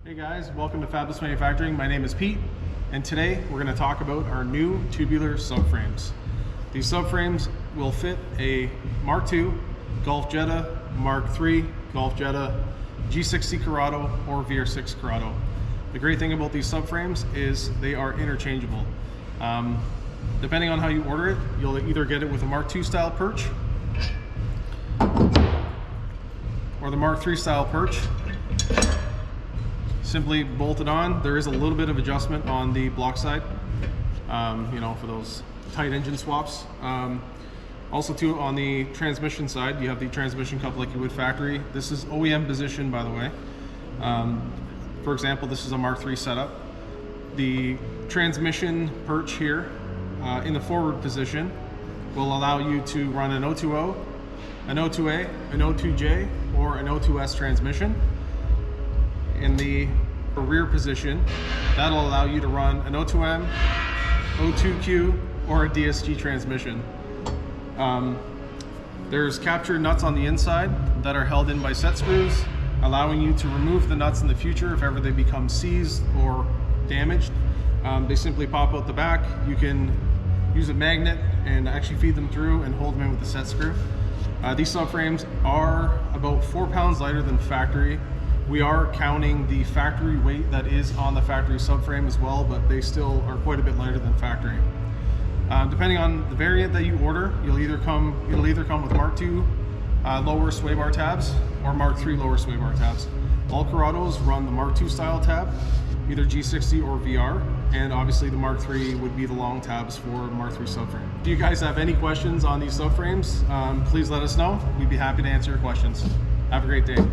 Hey guys, welcome to Fabless Manufacturing. My name is Pete, and today we're going to talk about our new tubular subframes. These subframes will fit a Mark II Golf Jetta, Mark III Golf Jetta, G60 Corrado, or VR6 Corrado. The great thing about these subframes is they are interchangeable. Depending on how you order it, you'll either get it with a Mark II style perch or the Mark III style perch. Simply bolt it on. There is a little bit of adjustment on the block side, for those tight engine swaps. Also too, on the transmission side, you have the transmission cup like you would factory. This is OEM position, by the way. For example, this is a Mark III setup. The transmission perch here in the forward position will allow you to run an O2O, an O2A, an O2J, or an O2S transmission. In the rear position, that'll allow you to run an O2M, O2Q, or a DSG transmission. There's captured nuts on the inside that are held in by set screws, allowing you to remove the nuts in the future if ever they become seized or damaged. They simply pop out the back. You can use a magnet and actually feed them through and hold them in with the set screw. These subframes are about 4 pounds lighter than factory. We are counting the factory weight that is on the factory subframe as well, but they still are quite a bit lighter than factory. Depending on the variant that you order, it'll either come with Mark II lower sway bar tabs or Mark III lower sway bar tabs. All Corrados run the Mark II style tab, either G60 or VR, and obviously the Mark III would be the long tabs for Mark III subframe. If you guys have any questions on these subframes, please let us know. We'd be happy to answer your questions. Have a great day.